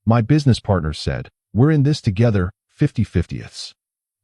My business partner said, "We're in this together, 50-50ths."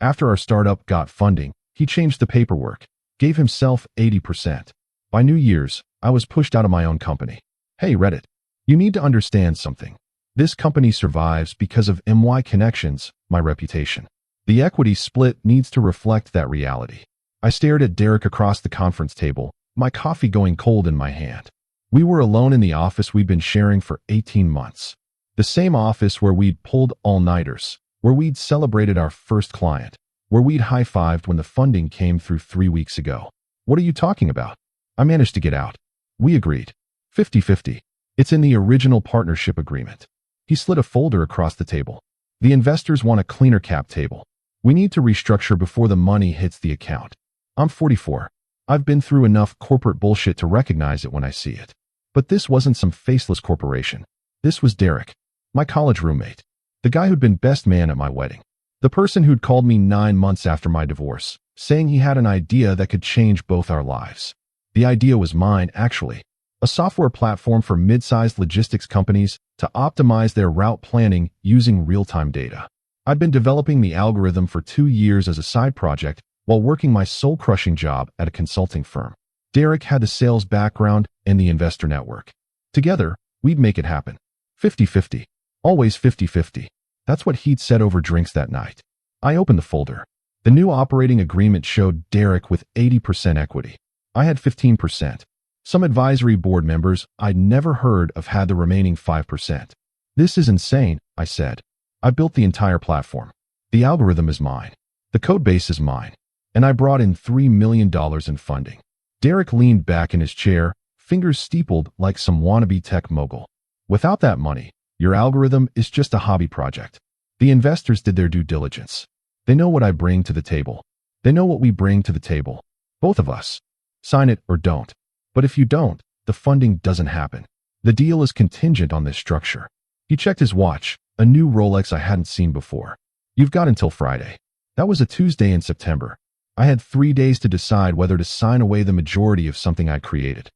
After our startup got funding, he changed the paperwork, gave himself 80%. By New Year's, I was pushed out of my own company. Hey Reddit, you need to understand something. This company survives because of my connections, my reputation. The equity split needs to reflect that reality. I stared at Derek across the conference table, my coffee going cold in my hand. We were alone in the office we'd been sharing for 18 months. The same office where we'd pulled all-nighters, where we'd celebrated our first client, where we'd high-fived when the funding came through 3 weeks ago. What are you talking about? I managed to get out. We agreed. 50-50. It's in the original partnership agreement. He slid a folder across the table. The investors want a cleaner cap table. We need to restructure before the money hits the account. I'm 44. I've been through enough corporate bullshit to recognize it when I see it. But this wasn't some faceless corporation. This was Derek, my college roommate, the guy who'd been best man at my wedding, the person who'd called me 9 months after my divorce, saying he had an idea that could change both our lives. The idea was mine, actually. A software platform for mid-sized logistics companies to optimize their route planning using real-time data. I'd been developing the algorithm for 2 years as a side project while working my soul-crushing job at a consulting firm. Derek had the sales background and the investor network. Together, we'd make it happen. 50-50. Always 50-50. That's what he'd said over drinks that night. I opened the folder. The new operating agreement showed Derek with 80% equity. I had 15%. Some advisory board members I'd never heard of had the remaining 5%. This is insane, I said. I built the entire platform. The algorithm is mine. The codebase is mine. And I brought in $3 million in funding. Derek leaned back in his chair, fingers steepled like some wannabe tech mogul. Without that money, your algorithm is just a hobby project. The investors did their due diligence. They know what I bring to the table. They know what we bring to the table. Both of us. Sign it or don't. But if you don't, the funding doesn't happen. The deal is contingent on this structure. He checked his watch, a new Rolex I hadn't seen before. You've got until Friday. That was a Tuesday in September. I had 3 days to decide whether to sign away the majority of something I created.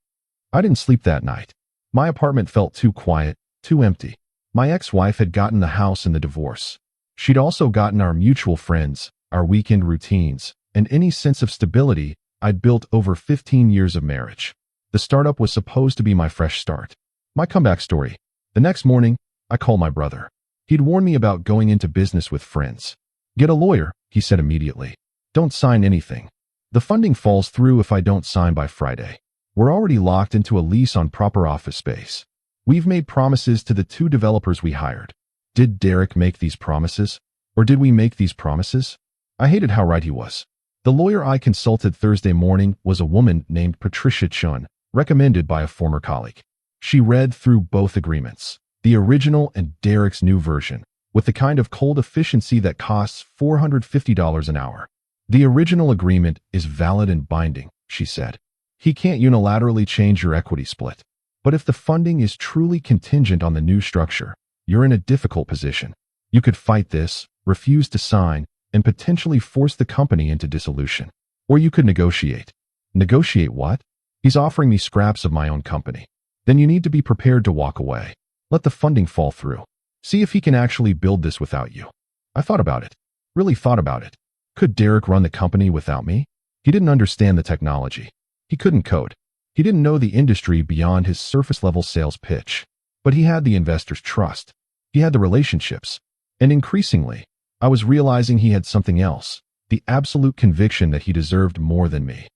I didn't sleep that night. My apartment felt too quiet, too empty. My ex-wife had gotten the house in the divorce. She'd also gotten our mutual friends, our weekend routines, and any sense of stability I'd built over 15 years of marriage. The startup was supposed to be my fresh start. My comeback story. The next morning, I called my brother. He'd warned me about going into business with friends. Get a lawyer, he said immediately. Don't sign anything. The funding falls through if I don't sign by Friday. We're already locked into a lease on proper office space. We've made promises to the 2 developers we hired. Did Derek make these promises? Or did we make these promises? I hated how right he was. The lawyer I consulted Thursday morning was a woman named Patricia Chun, recommended by a former colleague. She read through both agreements, the original and Derek's new version, with the kind of cold efficiency that costs $450 an hour. The original agreement is valid and binding, she said. He can't unilaterally change your equity split. But if the funding is truly contingent on the new structure, you're in a difficult position. You could fight this, refuse to sign, and potentially force the company into dissolution. Or you could negotiate. Negotiate what? He's offering me scraps of my own company. Then you need to be prepared to walk away. Let the funding fall through. See if he can actually build this without you. I thought about it. Really thought about it. Could Derek run the company without me? He didn't understand the technology. He couldn't code. He didn't know the industry beyond his surface-level sales pitch. But he had the investors' trust. He had the relationships. And increasingly, I was realizing he had something else, the absolute conviction that he deserved more than me.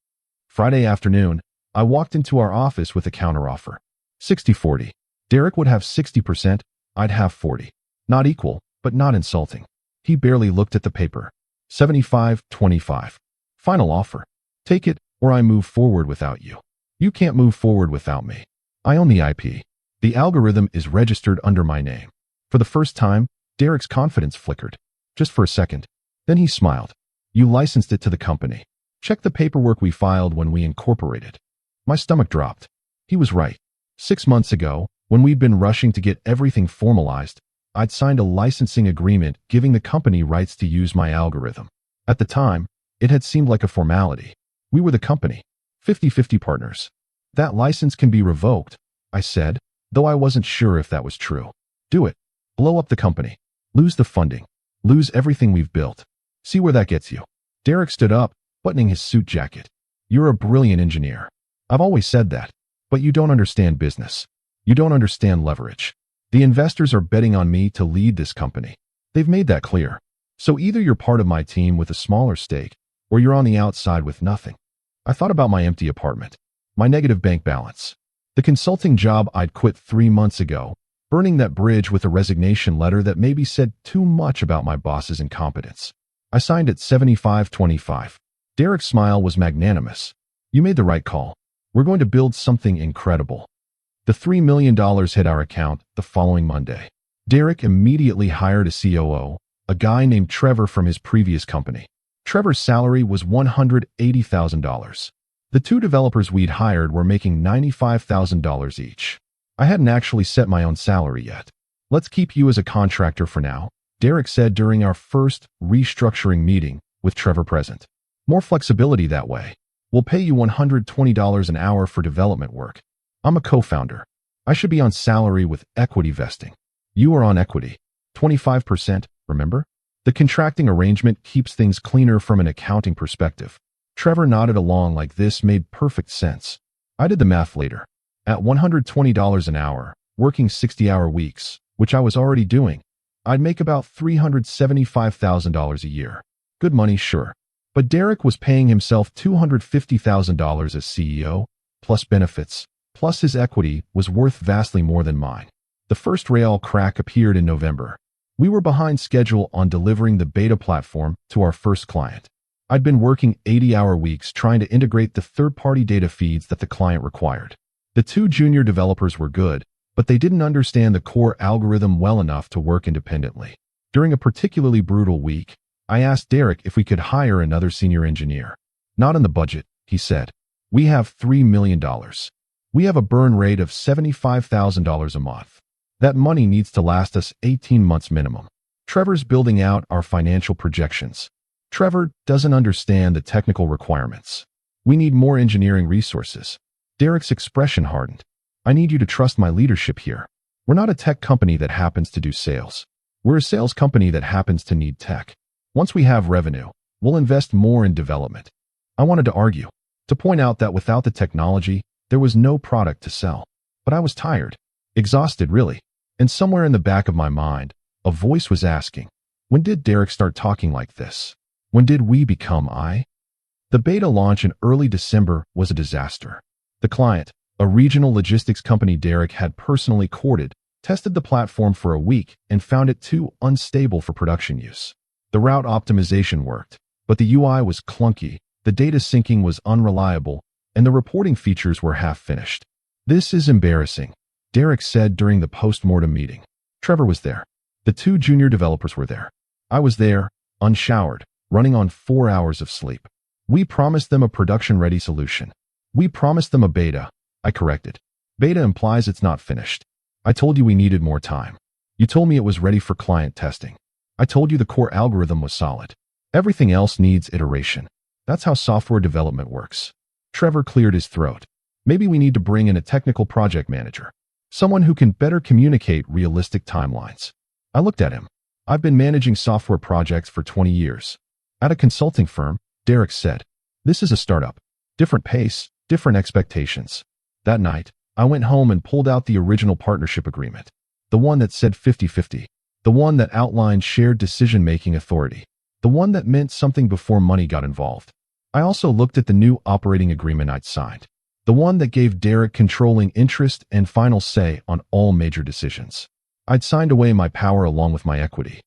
Friday afternoon, I walked into our office with a counteroffer. 60-40. Derek would have 60%, I'd have 40. Not equal, but not insulting. He barely looked at the paper. 75-25. Final offer. Take it, or I move forward without you. You can't move forward without me. I own the IP. The algorithm is registered under my name. For the first time, Derek's confidence flickered. Just for a second. Then he smiled. You licensed it to the company. Check the paperwork we filed when we incorporated. My stomach dropped. He was right. 6 months ago, when we'd been rushing to get everything formalized, I'd signed a licensing agreement giving the company rights to use my algorithm. At the time, it had seemed like a formality. We were the company. 50-50 partners. That license can be revoked, I said, though I wasn't sure if that was true. Do it. Blow up the company. Lose the funding. Lose everything we've built. See where that gets you. Derek stood up, buttoning his suit jacket. You're a brilliant engineer. I've always said that. But you don't understand business. You don't understand leverage. The investors are betting on me to lead this company. They've made that clear. So either you're part of my team with a smaller stake, or you're on the outside with nothing. I thought about my empty apartment, my negative bank balance, the consulting job I'd quit 3 months ago, burning that bridge with a resignation letter that maybe said too much about my boss's incompetence. I signed at 75-25. Derek's smile was magnanimous. You made the right call. We're going to build something incredible. The $3 million hit our account the following Monday. Derek immediately hired a COO, a guy named Trevor from his previous company. Trevor's salary was $180,000. The 2 developers we'd hired were making $95,000 each. I hadn't actually set my own salary yet. Let's keep you as a contractor for now, Derek said during our first restructuring meeting with Trevor present. More flexibility that way. We'll pay you $120 an hour for development work. I'm a co-founder. I should be on salary with equity vesting. You are on equity. 25%, remember? The contracting arrangement keeps things cleaner from an accounting perspective. Trevor nodded along like this made perfect sense. I did the math later. At $120 an hour, working 60-hour weeks, which I was already doing, I'd make about $375,000 a year. Good money, sure. But Derek was paying himself $250,000 as CEO, plus benefits, plus his equity was worth vastly more than mine. The first rail crack appeared in November. We were behind schedule on delivering the beta platform to our first client. I'd been working 80-hour weeks trying to integrate the third-party data feeds that the client required. The 2 junior developers were good, but they didn't understand the core algorithm well enough to work independently. During a particularly brutal week, I asked Derek if we could hire another senior engineer. Not in the budget, he said. We have $3 million. We have a burn rate of $75,000 a month. That money needs to last us 18 months minimum. Trevor's building out our financial projections. Trevor doesn't understand the technical requirements. We need more engineering resources. Derek's expression hardened. I need you to trust my leadership here. We're not a tech company that happens to do sales. We're a sales company that happens to need tech. Once we have revenue, we'll invest more in development. I wanted to argue, to point out that without the technology, there was no product to sell. But I was tired, exhausted really, and somewhere in the back of my mind, a voice was asking, when did Derek start talking like this? When did we become I? The beta launch in early December was a disaster. The client, a regional logistics company Derek had personally courted, tested the platform for a week and found it too unstable for production use. The route optimization worked, but the UI was clunky, the data syncing was unreliable, and the reporting features were half-finished. This is embarrassing, Derek said during the post-mortem meeting. Trevor was there. The 2 junior developers were there. I was there, unshowered, running on 4 hours of sleep. We promised them a production-ready solution. We promised them a beta. I corrected. Beta implies it's not finished. I told you we needed more time. You told me it was ready for client testing. I told you the core algorithm was solid. Everything else needs iteration. That's how software development works. Trevor cleared his throat. Maybe we need to bring in a technical project manager. Someone who can better communicate realistic timelines. I looked at him. I've been managing software projects for 20 years. At a consulting firm, Derek said, this is a startup. Different pace, different expectations. That night, I went home and pulled out the original partnership agreement. The one that said 50-50. The one that outlined shared decision-making authority. The one that meant something before money got involved. I also looked at the new operating agreement I'd signed. The one that gave Derek controlling interest and final say on all major decisions. I'd signed away my power along with my equity.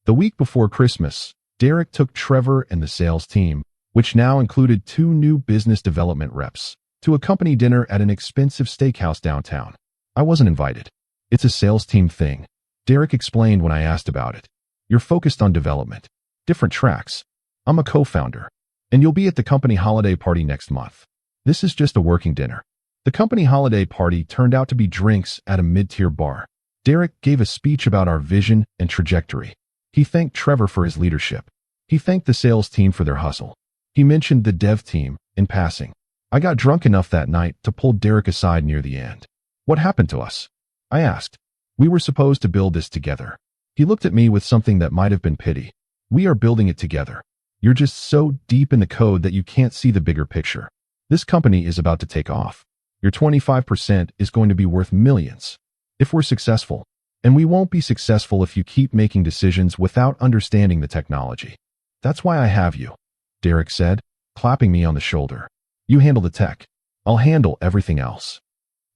The week before Christmas, Derek took Trevor and the sales team, which now included 2 new business development reps, to a company dinner at an expensive steakhouse downtown. I wasn't invited. It's a sales team thing, Derek explained when I asked about it. You're focused on development. Different tracks. I'm a co-founder. And you'll be at the company holiday party next month. This is just a working dinner. The company holiday party turned out to be drinks at a mid-tier bar. Derek gave a speech about our vision and trajectory. He thanked Trevor for his leadership. He thanked the sales team for their hustle. He mentioned the dev team in passing. I got drunk enough that night to pull Derek aside near the end. What happened to us? I asked. We were supposed to build this together. He looked at me with something that might have been pity. We are building it together. You're just so deep in the code that you can't see the bigger picture. This company is about to take off. Your 25% is going to be worth millions. If we're successful. And we won't be successful if you keep making decisions without understanding the technology. That's why I have you, Derek said, clapping me on the shoulder. You handle the tech. I'll handle everything else.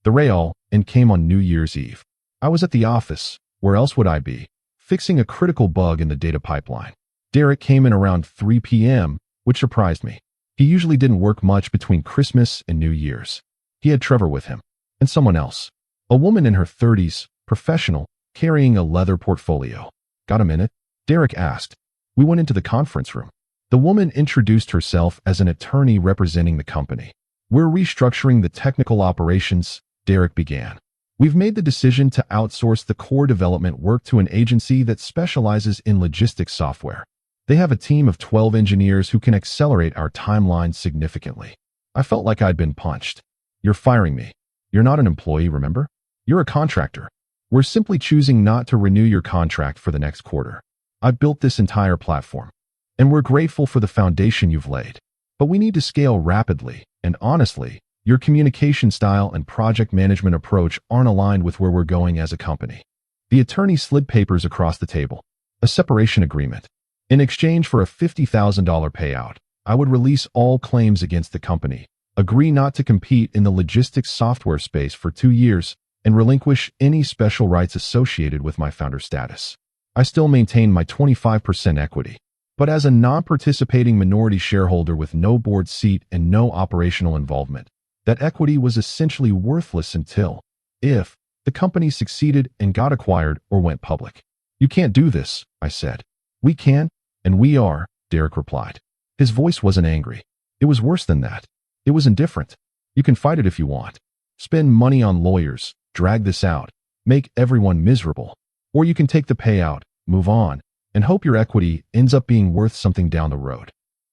The Betrayal came on New Year's Eve. I was at the office. Where else would I be? Fixing a critical bug in the data pipeline. Derek came in around 3 p.m., which surprised me. He usually didn't work much between Christmas and New Year's. He had Trevor with him, and someone else. A woman in her 30s, professional, carrying a leather portfolio. Got a minute? Derek asked. We went into the conference room. The woman introduced herself as an attorney representing the company. We're restructuring the technical operations, Derek began. We've made the decision to outsource the core development work to an agency that specializes in logistics software. They have a team of 12 engineers who can accelerate our timeline significantly. I felt like I'd been punched. You're firing me. You're not an employee, remember? You're a contractor. We're simply choosing not to renew your contract for the next quarter. I built this entire platform, and we're grateful for the foundation you've laid. But we need to scale rapidly, and honestly, your communication style and project management approach aren't aligned with where we're going as a company. The attorney slid papers across the table. A separation agreement. In exchange for a $50,000 payout, I would release all claims against the company, agree not to compete in the logistics software space for 2 years, and relinquish any special rights associated with my founder status. I still maintain my 25% equity, but as a non-participating minority shareholder with no board seat and no operational involvement, that equity was essentially worthless until, if, the company succeeded and got acquired or went public. You can't do this, I said. We can, and we are, Derek replied. His voice wasn't angry. It was worse than that. It was indifferent. You can fight it if you want. Spend money on lawyers, drag this out, make everyone miserable. Or you can take the payout, move on, and hope your equity ends up being worth something down the road.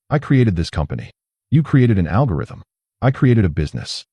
I created this company. You created an algorithm. I created a business.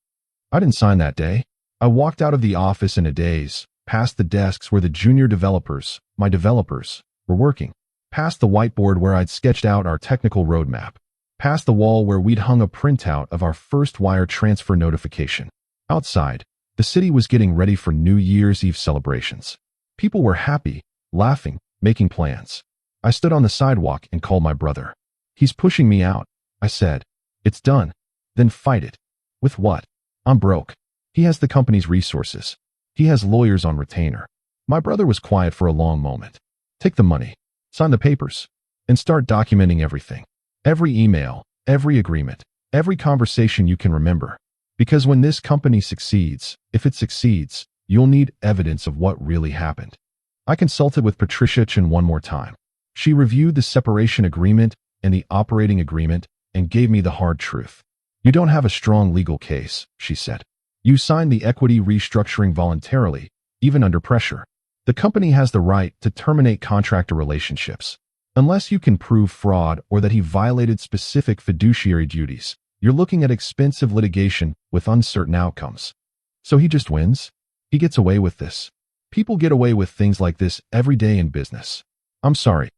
I didn't sign that day. I walked out of the office in a daze, past the desks where the junior developers, my developers, were working, past the whiteboard where I'd sketched out our technical roadmap, past the wall where we'd hung a printout of our first wire transfer notification. Outside, the city was getting ready for New Year's Eve celebrations. People were happy, laughing, making plans. I stood on the sidewalk and called my brother. He's pushing me out, I said. It's done. Then fight it. With what? I'm broke. He has the company's resources. He has lawyers on retainer. My brother was quiet for a long moment. Take the money, sign the papers, and start documenting everything. Every email, every agreement, every conversation you can remember. Because when this company succeeds, if it succeeds, you'll need evidence of what really happened. I consulted with Patricia Chen one more time. She reviewed the separation agreement and the operating agreement and gave me the hard truth. You don't have a strong legal case, she said. You signed the equity restructuring voluntarily, even under pressure. The company has the right to terminate contractor relationships. Unless you can prove fraud or that he violated specific fiduciary duties, you're looking at expensive litigation with uncertain outcomes. So he just wins? He gets away with this. People get away with things like this every day in business. I'm sorry.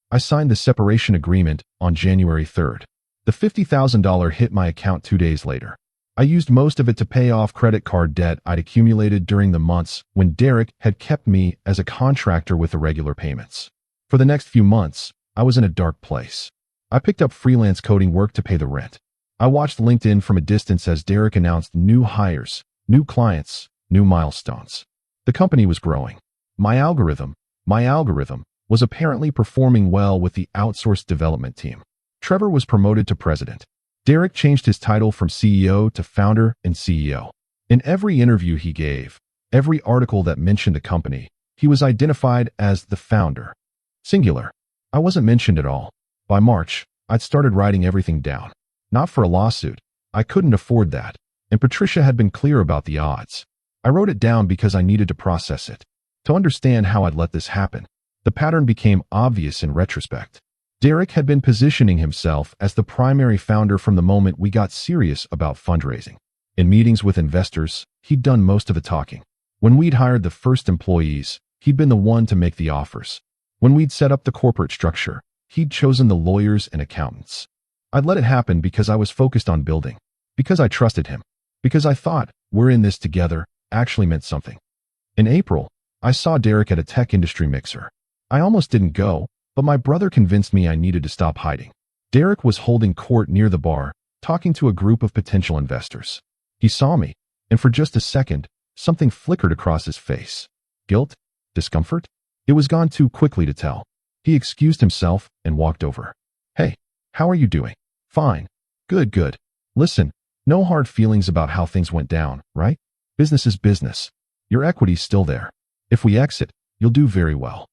I signed the separation agreement on January 3rd. The $50,000 hit my account 2 days later. I used most of it to pay off credit card debt I'd accumulated during the months when Derek had kept me as a contractor with irregular payments. For the next few months, I was in a dark place. I picked up freelance coding work to pay the rent. I watched LinkedIn from a distance as Derek announced new hires, new clients, new milestones. The company was growing. My algorithm, was apparently performing well with the outsourced development team. Trevor was promoted to president. Derek changed his title from CEO to founder and CEO. In every interview he gave, every article that mentioned the company, he was identified as the founder. Singular. I wasn't mentioned at all. By March, I'd started writing everything down. Not for a lawsuit. I couldn't afford that. And Patricia had been clear about the odds. I wrote it down because I needed to process it. To understand how I'd let this happen. The pattern became obvious in retrospect. Derek had been positioning himself as the primary founder from the moment we got serious about fundraising. In meetings with investors, he'd done most of the talking. When we'd hired the first employees, he'd been the one to make the offers. When we'd set up the corporate structure, he'd chosen the lawyers and accountants. I'd let it happen because I was focused on building, because I trusted him, because I thought, we're in this together, actually meant something. In April, I saw Derek at a tech industry mixer. I almost didn't go, but my brother convinced me I needed to stop hiding. Derek was holding court near the bar, talking to a group of potential investors. He saw me, and for just a second, something flickered across his face. Guilt? Discomfort? It was gone too quickly to tell. He excused himself and walked over. Hey, how are you doing? Fine. Good, good. Listen, no hard feelings about how things went down, right? Business is business. Your equity's still there. If we exit, you'll do very well.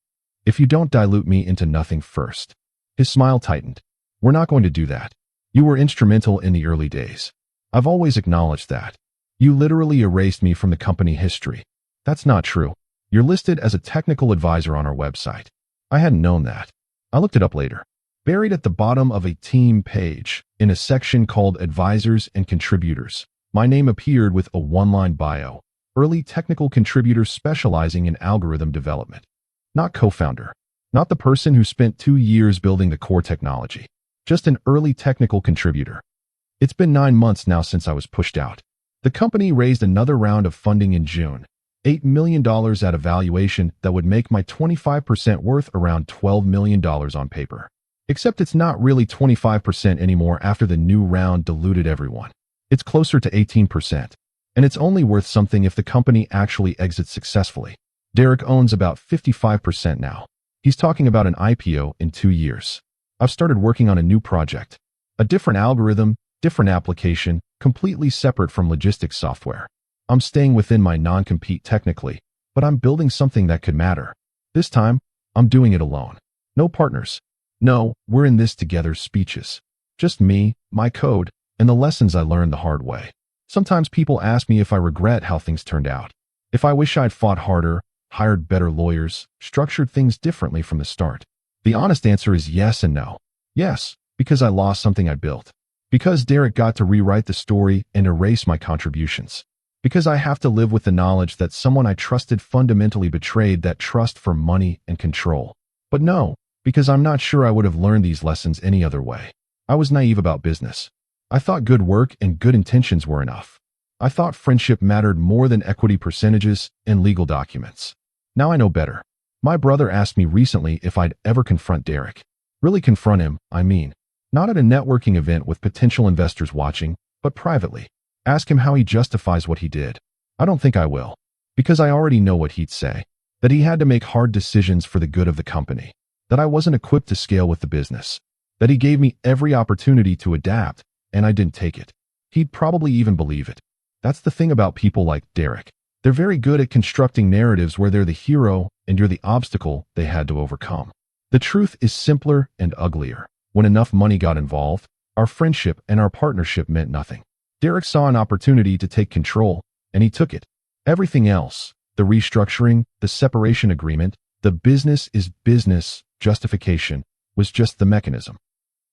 If you don't dilute me into nothing first. His smile tightened. We're not going to do that. You were instrumental in the early days. I've always acknowledged that. You literally erased me from the company history. That's not true. You're listed as a technical advisor on our website. I hadn't known that. I looked it up later. Buried at the bottom of a team page, in a section called Advisors and Contributors, my name appeared with a one-line bio. Early technical contributor specializing in algorithm development. Not co-founder. Not the person who spent 2 years building the core technology. Just an early technical contributor. It's been 9 months now since I was pushed out. The company raised another round of funding in June. $8 million at a valuation that would make my 25% worth around $12 million on paper. Except it's not really 25% anymore after the new round diluted everyone. It's closer to 18%. And it's only worth something if the company actually exits successfully. Derek owns about 55% now. He's talking about an IPO in 2 years. I've started working on a new project. A different algorithm, different application, completely separate from logistics software. I'm staying within my non-compete technically, but I'm building something that could matter. This time, I'm doing it alone. No partners. No, we're in this together speeches. Just me, my code, and the lessons I learned the hard way. Sometimes people ask me if I regret how things turned out. If I wish I'd fought harder, hired better lawyers, structured things differently from the start. The honest answer is yes and no. Yes, because I lost something I built. Because Derek got to rewrite the story and erase my contributions. Because I have to live with the knowledge that someone I trusted fundamentally betrayed that trust for money and control. But no, because I'm not sure I would have learned these lessons any other way. I was naive about business. I thought good work and good intentions were enough. I thought friendship mattered more than equity percentages and legal documents. Now I know better. My brother asked me recently if I'd ever confront Derek. Really confront him, I mean. Not at a networking event with potential investors watching, but privately. Ask him how he justifies what he did. I don't think I will. Because I already know what he'd say. That he had to make hard decisions for the good of the company. That I wasn't equipped to scale with the business. That he gave me every opportunity to adapt, and I didn't take it. He'd probably even believe it. That's the thing about people like Derek. They're very good at constructing narratives where they're the hero and you're the obstacle they had to overcome. The truth is simpler and uglier. When enough money got involved, our friendship and our partnership meant nothing. Derek saw an opportunity to take control, and he took it. Everything else, the restructuring, the separation agreement, the business is business justification, was just the mechanism.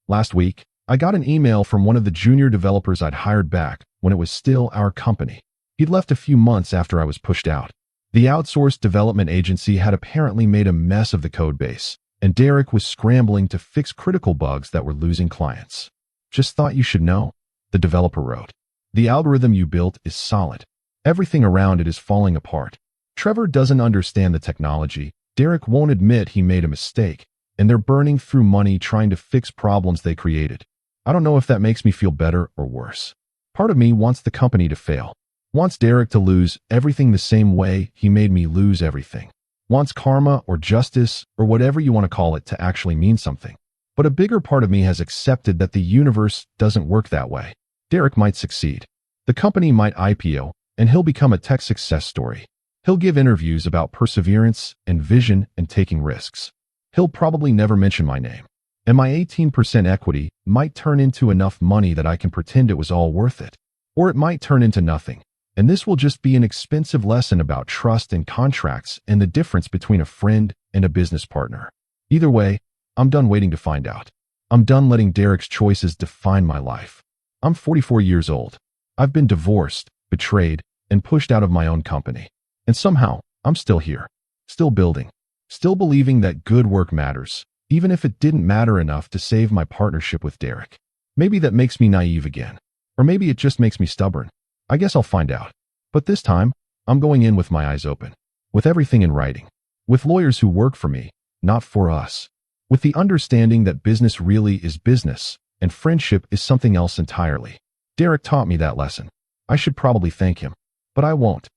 Last week, I got an email from one of the junior developers I'd hired back when it was still our company. He'd left a few months after I was pushed out. The outsourced development agency had apparently made a mess of the code base, and Derek was scrambling to fix critical bugs that were losing clients. Just thought you should know, the developer wrote. The algorithm you built is solid. Everything around it is falling apart. Trevor doesn't understand the technology. Derek won't admit he made a mistake, and they're burning through money trying to fix problems they created. I don't know if that makes me feel better or worse. Part of me wants the company to fail. Wants Derek to lose everything the same way he made me lose everything. Wants karma or justice or whatever you want to call it to actually mean something. But a bigger part of me has accepted that the universe doesn't work that way. Derek might succeed. The company might IPO, and he'll become a tech success story. He'll give interviews about perseverance and vision and taking risks. He'll probably never mention my name. And my 18% equity might turn into enough money that I can pretend it was all worth it. Or it might turn into nothing. And this will just be an expensive lesson about trust and contracts and the difference between a friend and a business partner. Either way, I'm done waiting to find out. I'm done letting Derek's choices define my life. I'm 44 years old. I've been divorced, betrayed, and pushed out of my own company. And somehow, I'm still here. Still building. Still believing that good work matters, even if it didn't matter enough to save my partnership with Derek. Maybe that makes me naive again. Or maybe it just makes me stubborn. I guess I'll find out. But this time, I'm going in with my eyes open. With everything in writing. With lawyers who work for me, not for us. With the understanding that business really is business, and friendship is something else entirely. Derek taught me that lesson. I should probably thank him. But I won't.